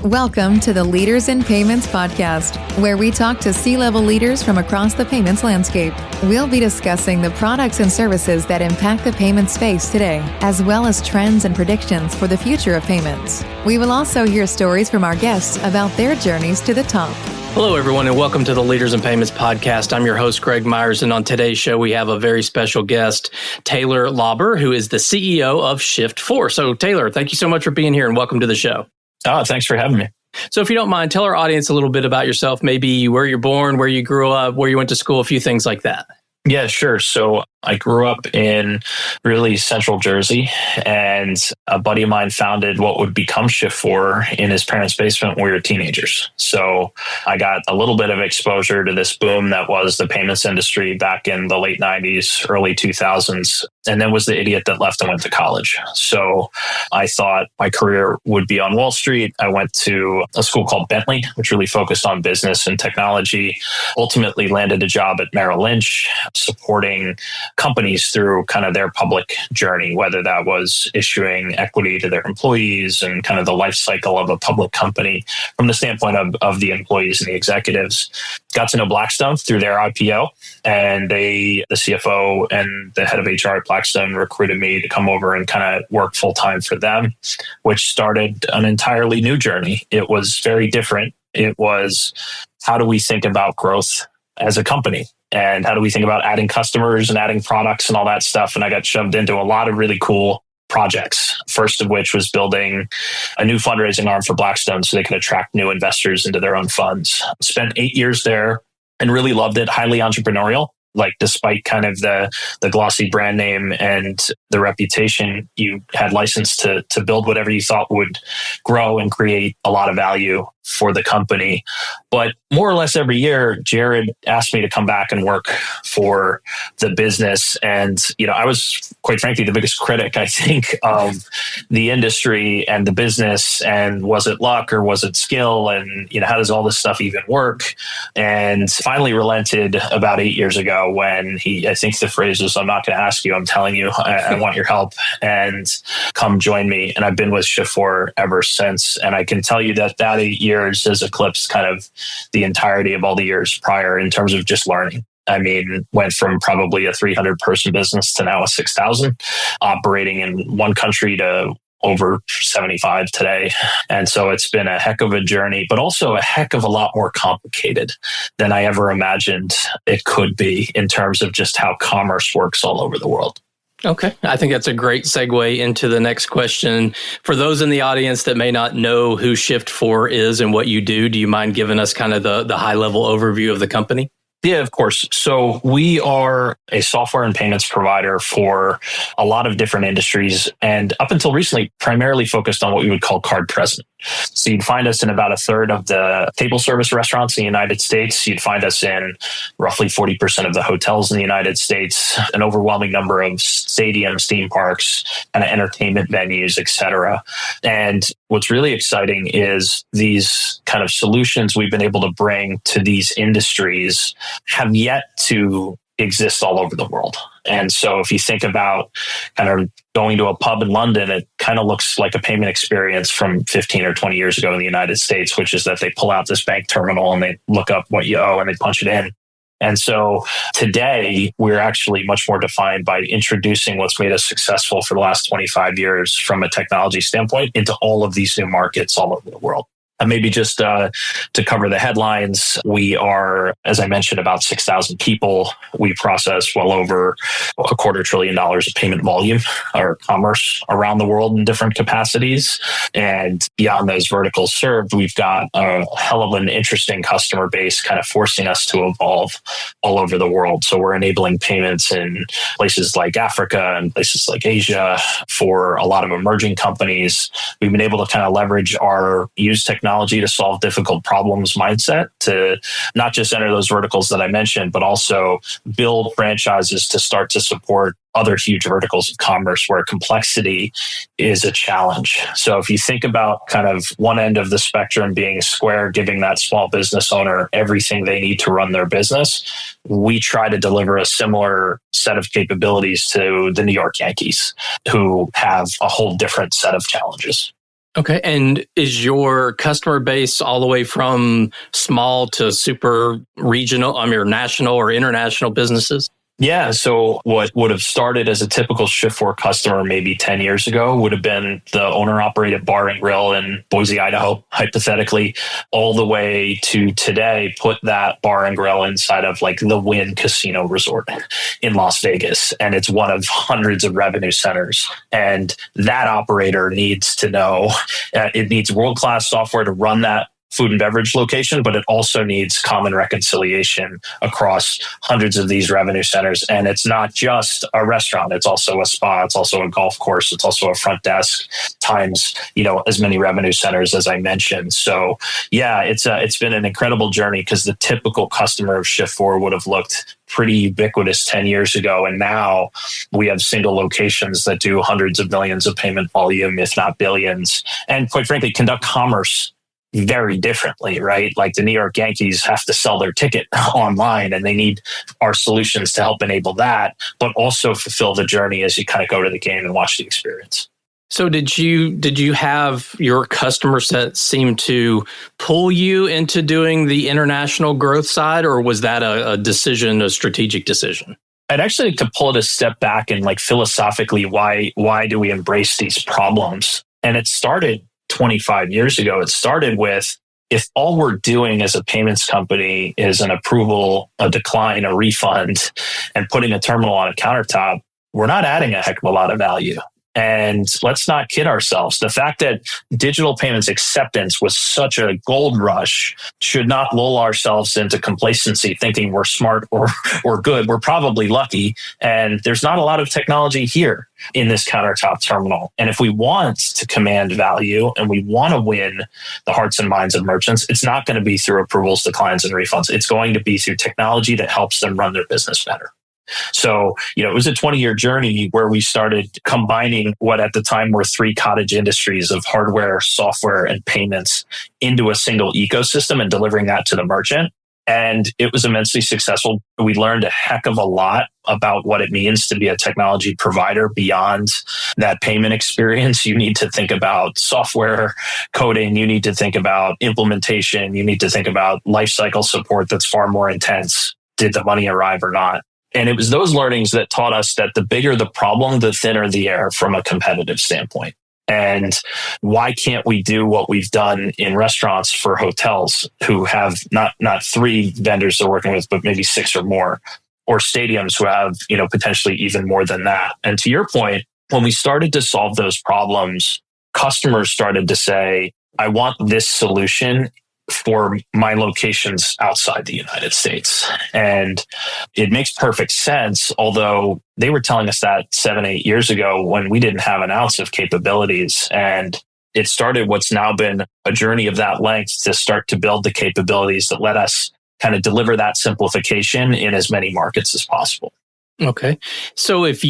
Welcome to the Leaders in Payments podcast, where we talk to C-level leaders from across the payments landscape. We'll be discussing the products and services that impact the payment space today, as well as trends and predictions for the future of payments. We will also hear stories from our guests about their journeys to the top. Hello, everyone, and welcome to the Leaders in Payments podcast. I'm your host, Greg Myers, and on today's show, we have a very special guest, Taylor Lauber, who is the CEO of Shift4. So, Taylor, thank you so much for being here, and welcome to the show. Oh, thanks for having me. So if you don't mind, tell our audience a little bit about yourself, maybe where you're born, where you grew up, where you went to school, a few things like that. Yeah, sure. So I grew up in really central Jersey, and a buddy of mine founded what would become Shift4 in his parents' basement when we were teenagers. So I got a little bit of exposure to this boom that was the payments industry back in the late 90s, early 2000s, and then was the idiot that left and went to college. So I thought my career would be on Wall Street. I went to a school called Bentley, which really focused on business and technology, ultimately landed a job at Merrill Lynch, supporting companies through kind of their public journey, whether that was issuing equity to their employees and kind of the life cycle of a public company from the standpoint of the employees and the executives. Got to know Blackstone through their IPO, and the CFO and the head of HR at Blackstone recruited me to come over and kind of work full time for them, which started an entirely new journey. It was very different. It was, how do we think about growth as a company? And how do we think about adding customers and adding products and all that stuff? And I got shoved into a lot of really cool projects. First of which was building a new fundraising arm for Blackstone so they could attract new investors into their own funds. Spent 8 years there and really loved it. Highly entrepreneurial. Like, despite kind of the glossy brand name and the reputation, you had license to build whatever you thought would grow and create a lot of value for the company. But more or less every year, Jared asked me to come back and work for the business. And, I was, quite frankly, the biggest critic, I think, of the industry and the business. And was it luck or was it skill? And, how does all this stuff even work? And finally relented about 8 years ago when I think the phrase was, I'm not going to ask you, I'm telling you, I want your help, and come join me. And I've been with Shift4 ever since. And I can tell you that 8 years has eclipsed kind of the entirety of all the years prior in terms of just learning. I mean, went from probably a 300 person business to now a 6,000, operating in one country to over 75 today. And so it's been a heck of a journey, but also a heck of a lot more complicated than I ever imagined it could be in terms of just how commerce works all over the world. Okay. I think that's a great segue into the next question. For those in the audience that may not know who Shift4 is and what you do you mind giving us kind of the high-level overview of the company? Yeah, of course. So we are a software and payments provider for a lot of different industries, and up until recently, primarily focused on what we would call card present. So you'd find us in about a third of the table service restaurants in the United States. You'd find us in roughly 40% of the hotels in the United States, an overwhelming number of stadiums, theme parks, and entertainment venues, et cetera. And what's really exciting is these kind of solutions we've been able to bring to these industries have yet to exist all over the world. And so if you think about kind of going to a pub in London, it kind of looks like a payment experience from 15 or 20 years ago in the United States, which is that they pull out this bank terminal and they look up what you owe and they punch it in. And so today, we're actually much more defined by introducing what's made us successful for the last 25 years from a technology standpoint into all of these new markets all over the world. And maybe just to cover the headlines, we are, as I mentioned, about 6,000 people. We process well over $250 billion of payment volume or commerce around the world in different capacities. And beyond those verticals served, we've got a hell of an interesting customer base kind of forcing us to evolve all over the world. So we're enabling payments in places like Africa and places like Asia for a lot of emerging companies. We've been able to kind of leverage our use technology to solve difficult problems mindset to not just enter those verticals that I mentioned, but also build franchises to start to support other huge verticals of commerce where complexity is a challenge. So if you think about kind of one end of the spectrum being Square, giving that small business owner everything they need to run their business, we try to deliver a similar set of capabilities to the New York Yankees, who have a whole different set of challenges. Okay. And is your customer base all the way from small to super regional, national or international businesses? Yeah. So what would have started as a typical Shift4 customer maybe 10 years ago would have been the owner operated bar and grill in Boise, Idaho, hypothetically, all the way to today, put that bar and grill inside of like the Wynn Casino Resort in Las Vegas. And it's one of hundreds of revenue centers. And that operator needs to know it needs world-class software to run that food and beverage location, but it also needs common reconciliation across hundreds of these revenue centers. And it's not just a restaurant. It's also a spa. It's also a golf course. It's also a front desk times, as many revenue centers as I mentioned. So yeah, it's been an incredible journey because the typical customer of Shift4 would have looked pretty ubiquitous 10 years ago. And now we have single locations that do hundreds of millions of payment volume, if not billions, and quite frankly, conduct commerce very differently, right? Like the New York Yankees have to sell their ticket online and they need our solutions to help enable that, but also fulfill the journey as you kind of go to the game and watch the experience. So did you have your customer set seem to pull you into doing the international growth side, or was that a strategic decision? I'd actually like to pull it a step back and like philosophically, why do we embrace these problems? And it started 25 years ago. It started with, if all we're doing as a payments company is an approval, a decline, a refund, and putting a terminal on a countertop, we're not adding a heck of a lot of value. And let's not kid ourselves. The fact that digital payments acceptance was such a gold rush should not lull ourselves into complacency, thinking we're smart or good. We're probably lucky. And there's not a lot of technology here in this countertop terminal. And if we want to command value and we want to win the hearts and minds of merchants, it's not going to be through approvals, declines, and refunds. It's going to be through technology that helps them run their business better. So, it was a 20-year journey where we started combining what at the time were three cottage industries of hardware, software, and payments into a single ecosystem and delivering that to the merchant. And it was immensely successful. We learned a heck of a lot about what it means to be a technology provider beyond that payment experience. You need to think about software coding. You need to think about implementation. You need to think about lifecycle support that's far more intense. Did the money arrive or not? And it was those learnings that taught us that the bigger the problem, the thinner the air from a competitive standpoint. And why can't we do what we've done in restaurants for hotels who have not three vendors they're working with, but maybe six or more, or stadiums who have, potentially even more than that. And to your point, when we started to solve those problems, customers started to say, I want this solution for my locations outside the United States. And it makes perfect sense, although they were telling us that 7-8 years ago when we didn't have an ounce of capabilities. And it started what's now been a journey of that length to start to build the capabilities that let us kind of deliver that simplification in as many markets as possible. Okay. So if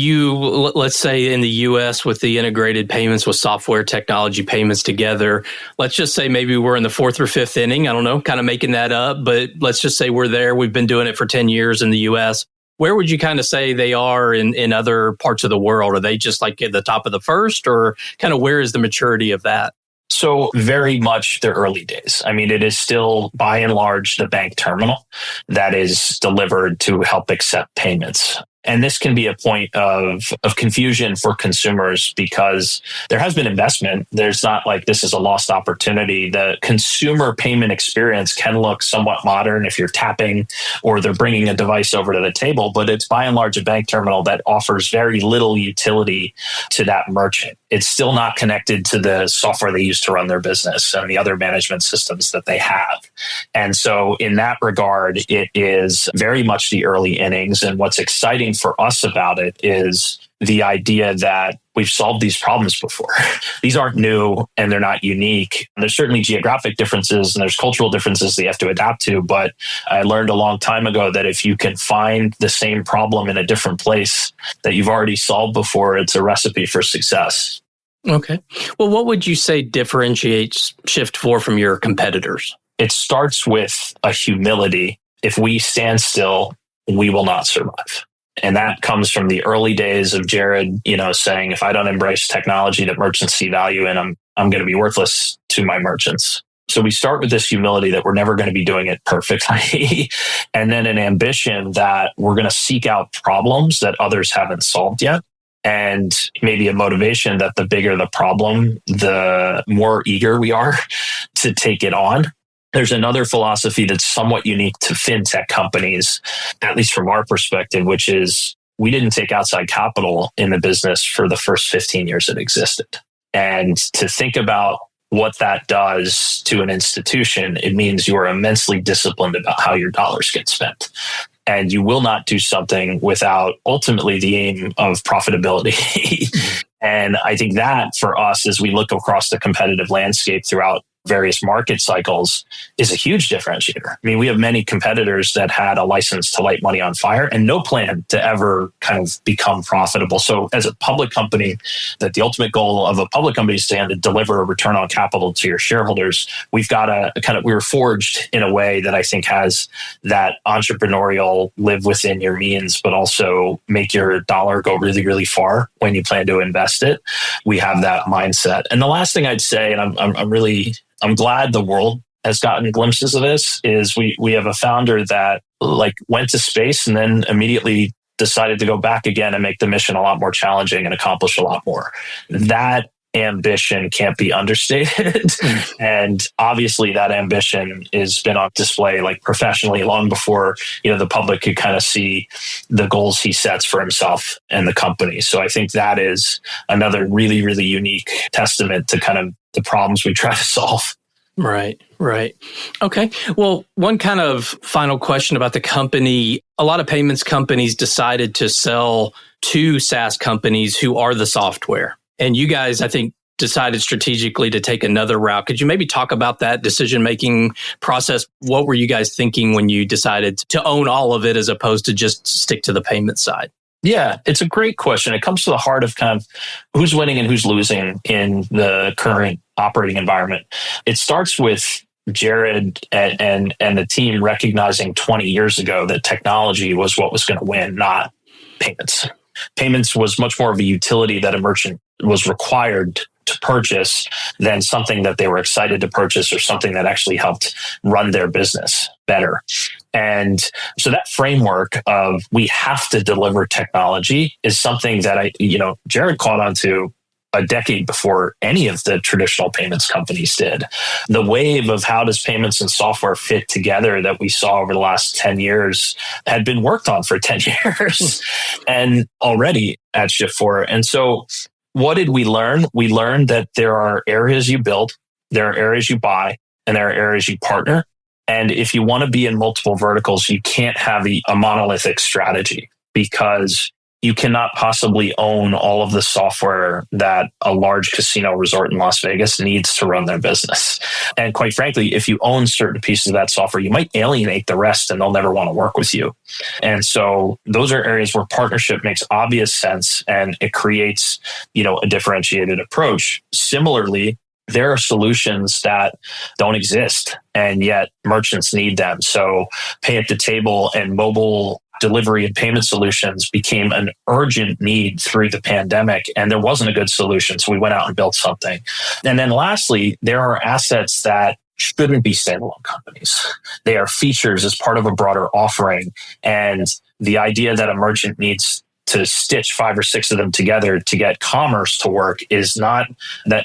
let's say in the US with the integrated payments with software technology payments together, let's just say maybe we're in the fourth or fifth inning. I don't know, kind of making that up, but let's just say we're there. We've been doing it for 10 years in the US. Where would you kind of say they are in other parts of the world? Are they just like at the top of the first, or kind of where is the maturity of that? So very much the early days. I mean, it is still by and large the bank terminal that is delivered to help accept payments. And this can be a point of confusion for consumers because there has been investment. There's not like this is a lost opportunity. The consumer payment experience can look somewhat modern if you're tapping or they're bringing a device over to the table, but it's by and large a bank terminal that offers very little utility to that merchant. It's still not connected to the software they use to run their business and the other management systems that they have. And so in that regard, it is very much the early innings. And what's exciting for us about it is the idea that we've solved these problems before. These aren't new and they're not unique. There's certainly geographic differences and there's cultural differences that you have to adapt to. But I learned a long time ago that if you can find the same problem in a different place that you've already solved before, it's a recipe for success. Okay. Well, what would you say differentiates Shift4 from your competitors? It starts with a humility. If we stand still, we will not survive. And that comes from the early days of Jared, saying, if I don't embrace technology that merchants see value in, I'm going to be worthless to my merchants. So we start with this humility that we're never going to be doing it perfectly. And then an ambition that we're going to seek out problems that others haven't solved yet. And maybe a motivation that the bigger the problem, the more eager we are to take it on. There's another philosophy that's somewhat unique to fintech companies, at least from our perspective, which is we didn't take outside capital in the business for the first 15 years it existed. And to think about what that does to an institution, it means you are immensely disciplined about how your dollars get spent. And you will not do something without ultimately the aim of profitability. And I think that for us, as we look across the competitive landscape throughout various market cycles, is a huge differentiator. I mean, we have many competitors that had a license to light money on fire and no plan to ever kind of become profitable. So as a public company, that the ultimate goal of a public company is to deliver a return on capital to your shareholders. We've got we were forged in a way that I think has that entrepreneurial live within your means, but also make your dollar go really, really far when you plan to invest it. We have that mindset. And the last thing I'd say, and I'm glad the world has gotten glimpses of this, is we have a founder that went to space and then immediately decided to go back again and make the mission a lot more challenging and accomplish a lot more. That ambition can't be understated. And obviously that ambition has been on display professionally long before, the public could kind of see the goals he sets for himself and the company. So I think that is another really, really unique testament to kind of the problems we try to solve. Right. Okay. Well, one kind of final question about the company. A lot of payments companies decided to sell to SaaS companies who are the software. And you guys, I think, decided strategically to take another route. Could you maybe talk about that decision-making process? What were you guys thinking when you decided to own all of it as opposed to just stick to the payment side? Yeah, it's a great question. It comes to the heart of kind of who's winning and who's losing in the current operating environment. It starts with Jared and the team recognizing 20 years ago that technology was what was going to win, not payments. Payments was much more of a utility that a merchant was required to purchase than something that they were excited to purchase or something that actually helped run their business better. And so that framework of we have to deliver technology is something that Jared caught on to a decade before any of the traditional payments companies did. The wave of how does payments and software fit together that we saw over the last 10 years had been worked on for 10 years and already at Shift4. And so what did we learn? We learned that there are areas you build, there are areas you buy, and there are areas you partner. And if you want to be in multiple verticals, you can't have a monolithic strategy because you cannot possibly own all of the software that a large casino resort in Las Vegas needs to run their business. And quite frankly, if you own certain pieces of that software, you might alienate the rest and they'll never want to work with you. And so those are areas where partnership makes obvious sense and it creates, a differentiated approach. Similarly, there are solutions that don't exist and yet merchants need them. So pay at the table and mobile delivery and payment solutions became an urgent need through the pandemic, and there wasn't a good solution. So we went out and built something. And then lastly, there are assets that shouldn't be standalone companies. They are features as part of a broader offering. And the idea that a merchant needs to stitch 5 or 6 of them together to get commerce to work is not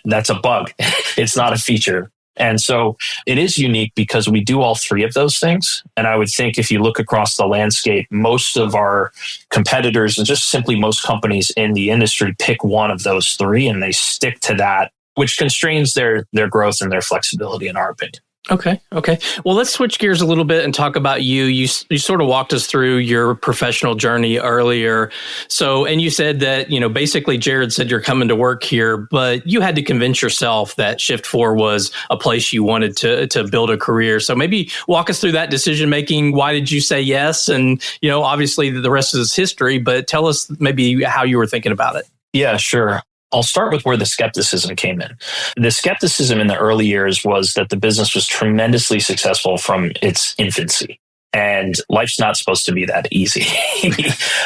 that's a bug. It's not a feature. And so it is unique because we do all 3 of those things. And I would think if you look across the landscape, most of our competitors and just simply most companies in the industry pick one of those 3 and they stick to that, which constrains their growth and their flexibility, in our opinion. Okay. Well, let's switch gears a little bit and talk about you. You sort of walked us through your professional journey earlier. So, and you said that, basically Jared said you're coming to work here, but you had to convince yourself that Shift4 was a place you wanted to build a career. So maybe walk us through that decision making. Why did you say yes? And, obviously the rest is history, but tell us maybe how you were thinking about it. Yeah, sure. I'll start with where the skepticism came in. The skepticism in the early years was that the business was tremendously successful from its infancy. And life's not supposed to be that easy.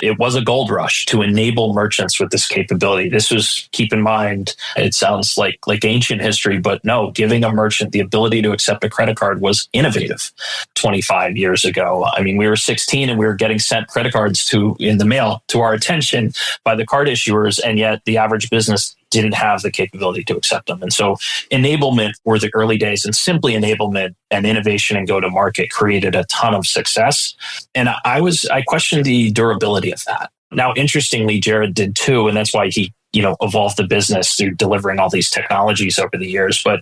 It was a gold rush to enable merchants with this capability. This was, keep in mind, it sounds like ancient history, but no, giving a merchant the ability to accept a credit card was innovative 25 years ago. I mean, we were 16 and we were getting sent credit cards in the mail to our attention by the card issuers, and yet the average business didn't have the capability to accept them. And so enablement were the early days, and simply enablement and innovation and go-to-market created a ton of success. And I questioned the durability of that. Now, interestingly, Jared did too, and that's why he evolved the business through delivering all these technologies over the years. But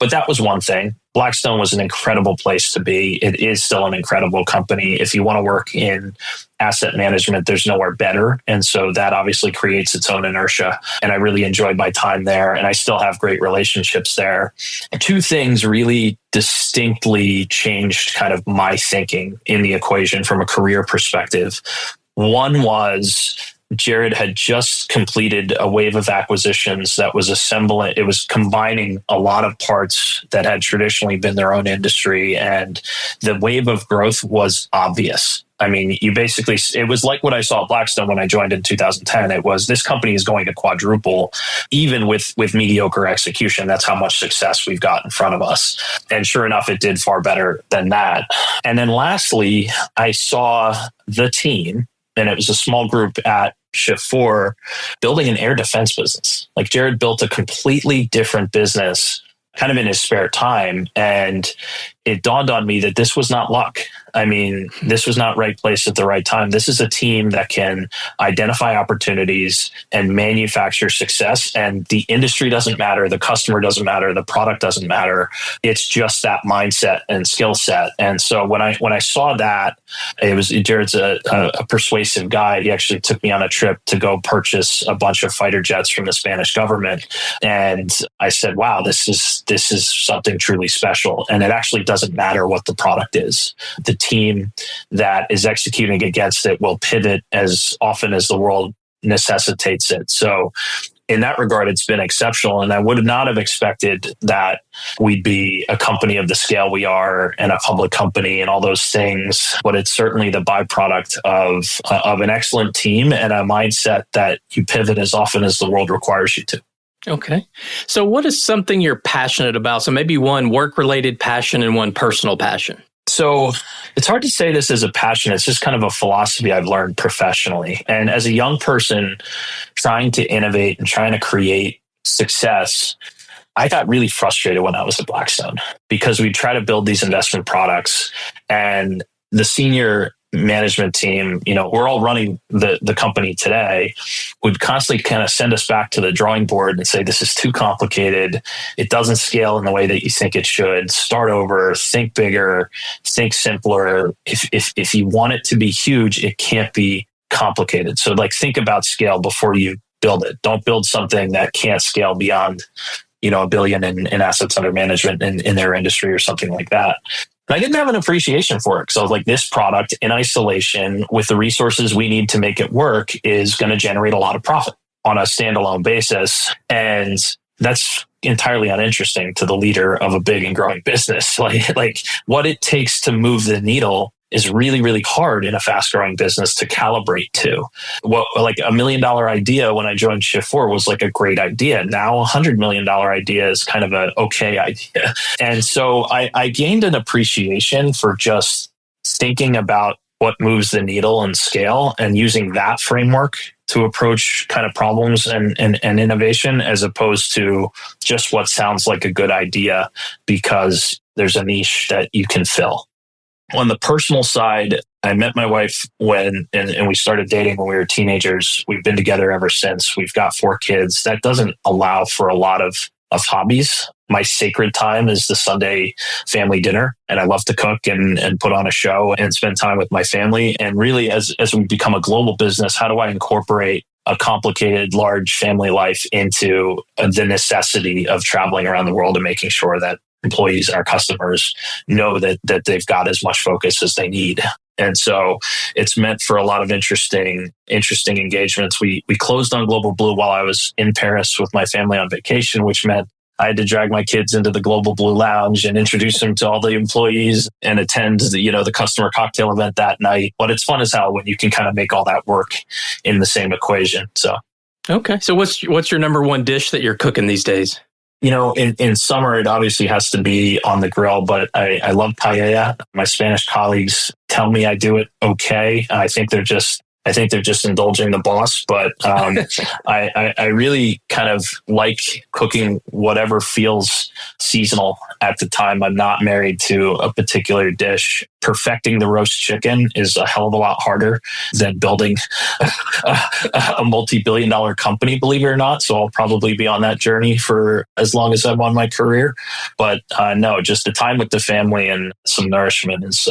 that was one thing. Blackstone was an incredible place to be. It is still an incredible company. If you want to work in asset management, there's nowhere better. And so that obviously creates its own inertia. And I really enjoyed my time there. And I still have great relationships there. Two things really distinctly changed kind of my thinking in the equation from a career perspective. One was Jared had just completed a wave of acquisitions that was it was combining a lot of parts that had traditionally been their own industry. And the wave of growth was obvious. I mean, it was like what I saw at Blackstone when I joined in 2010. It was, this company is going to quadruple, even with mediocre execution. That's how much success we've got in front of us. And sure enough, it did far better than that. And then lastly, I saw the team, and it was a small group at Shift4, building an air defense business. Like, Jared built a completely different business kind of in his spare time. And it dawned on me that this was not luck. I mean, this was not right place at the right time. This is a team that can identify opportunities and manufacture success. And the industry doesn't matter. The customer doesn't matter. The product doesn't matter. It's just that mindset and skill set. And so when I saw that, Jared's a persuasive guy. He actually took me on a trip to go purchase a bunch of fighter jets from the Spanish government. And I said, wow, this is something truly special. And it actually doesn't matter what the product is. The team that is executing against it will pivot as often as the world necessitates it. So in that regard, it's been exceptional. And I would not have expected that we'd be a company of the scale we are and a public company and all those things. But it's certainly the byproduct of an excellent team and a mindset that you pivot as often as the world requires you to. Okay. So what is something you're passionate about? So maybe one work-related passion and one personal passion. So it's hard to say this as a passion. It's just kind of a philosophy I've learned professionally. And as a young person trying to innovate and trying to create success, I got really frustrated when I was at Blackstone because we try to build these investment products, and the senior management team, we're all running the company today, would constantly kind of send us back to the drawing board and say, this is too complicated. It doesn't scale in the way that you think it should. Start over, think bigger, think simpler. If you want it to be huge, it can't be complicated. So think about scale before you build it. Don't build something that can't scale beyond, $1 billion in assets under management in their industry or something like that. And I didn't have an appreciation for it. So I was like, this product in isolation with the resources we need to make it work is going to generate a lot of profit on a standalone basis. And that's entirely uninteresting to the leader of a big and growing business. Like what it takes to move the needle is really, really hard in a fast growing business to calibrate to. What like $1 million idea when I joined Shift4 was like a great idea. Now $100 million idea is kind of an okay idea. And so I gained an appreciation for just thinking about what moves the needle and scale and using that framework to approach kind of problems and innovation as opposed to just what sounds like a good idea because there's a niche that you can fill. On the personal side, I met my wife and we started dating when we were teenagers. We've been together ever since. We've got 4 kids. That doesn't allow for a lot of hobbies. My sacred time is the Sunday family dinner. And I love to cook and put on a show and spend time with my family. And really, as we become a global business, how do I incorporate a complicated, large family life into the necessity of traveling around the world and making sure that employees and our customers know that they've got as much focus as they need. And so it's meant for a lot of interesting engagements. We closed on Global Blue while I was in Paris with my family on vacation, which meant I had to drag my kids into the Global Blue Lounge and introduce them to all the employees and attend the customer cocktail event that night. But it's fun as hell when you can kind of make all that work in the same equation. So, okay. So what's your number one dish that you're cooking these days? In summer, it obviously has to be on the grill, but I love paella. My Spanish colleagues tell me I do it okay. I think they're just indulging the boss, but I really kind of like cooking whatever feels seasonal at the time. I'm not married to a particular dish. Perfecting the roast chicken is a hell of a lot harder than building a multi-billion-dollar company, believe it or not. So I'll probably be on that journey for as long as I'm on my career. But no, just the time with the family and some nourishment is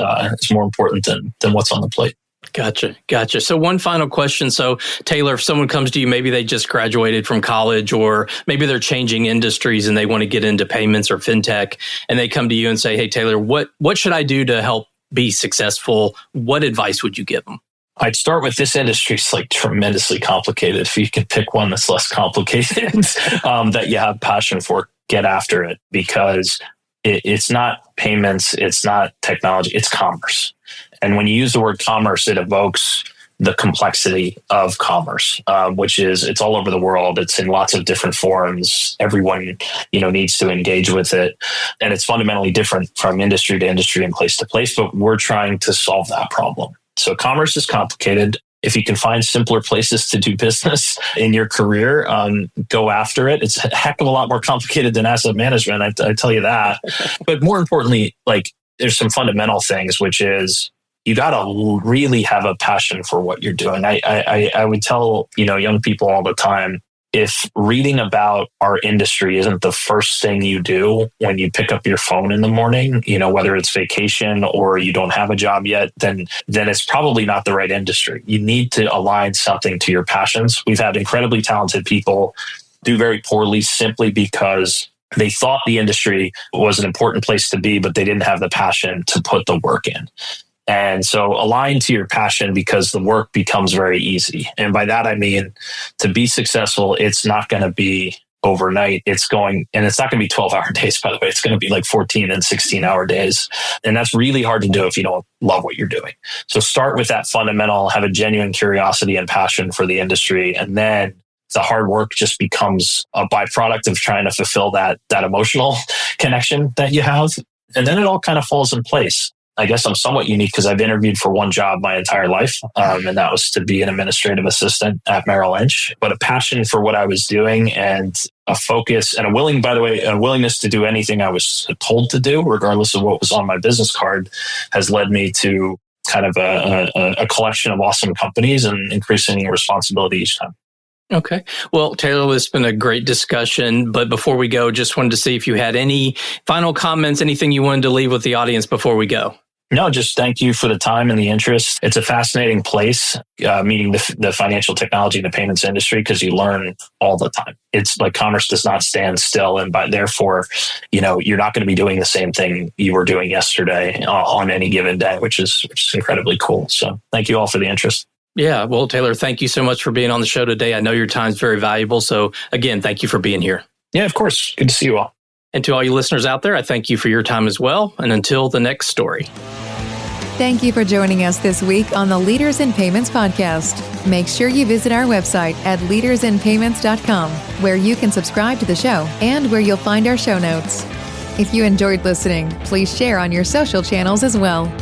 more important than what's on the plate. Gotcha. So one final question. So Taylor, if someone comes to you, maybe they just graduated from college, or maybe they're changing industries and they want to get into payments or fintech, and they come to you and say, hey, Taylor, what should I do to help be successful? What advice would you give them? I'd start with this industry is like tremendously complicated. If you can pick one that's less complicated, that you have passion for, get after it, because it's not payments, it's not technology, it's commerce. And when you use the word commerce, it evokes the complexity of commerce, which is it's all over the world. It's in lots of different forms. Everyone, needs to engage with it. And it's fundamentally different from industry to industry and place to place, but we're trying to solve that problem. So commerce is complicated. If you can find simpler places to do business in your career, go after it. It's a heck of a lot more complicated than asset management. I tell you that. But more importantly, there's some fundamental things, which is you got to really have a passion for what you're doing. I would tell, young people all the time, if reading about our industry isn't the first thing you do when you pick up your phone in the morning, whether it's vacation or you don't have a job yet, then it's probably not the right industry. You need to align something to your passions. We've had incredibly talented people do very poorly simply because they thought the industry was an important place to be, but they didn't have the passion to put the work in. And so align to your passion, because the work becomes very easy. And by that, I mean, to be successful, it's not going to be overnight. It's not going to be 12-hour days, by the way. It's going to be like 14 and 16-hour days. And that's really hard to do if you don't love what you're doing. So start with that fundamental, have a genuine curiosity and passion for the industry. And then the hard work just becomes a byproduct of trying to fulfill that emotional connection that you have. And then it all kind of falls in place. I guess I'm somewhat unique because I've interviewed for one job my entire life, and that was to be an administrative assistant at Merrill Lynch. But a passion for what I was doing and a focus and a willingness to do anything I was told to do, regardless of what was on my business card, has led me to kind of a collection of awesome companies and increasing responsibility each time. Okay. Well, Taylor, it's been a great discussion. But before we go, just wanted to see if you had any final comments, anything you wanted to leave with the audience before we go. No, just thank you for the time and the interest. It's a fascinating place, meeting the financial technology and the payments industry, because you learn all the time. It's like commerce does not stand still. And therefore, you're not going to be doing the same thing you were doing yesterday on any given day, which is incredibly cool. So thank you all for the interest. Yeah. Well, Taylor, thank you so much for being on the show today. I know your time's very valuable. So again, thank you for being here. Yeah, of course. Good to see you all. And to all you listeners out there, I thank you for your time as well. And until the next story. Thank you for joining us this week on the Leaders in Payments podcast. Make sure you visit our website at leadersinpayments.com, where you can subscribe to the show and where you'll find our show notes. If you enjoyed listening, please share on your social channels as well.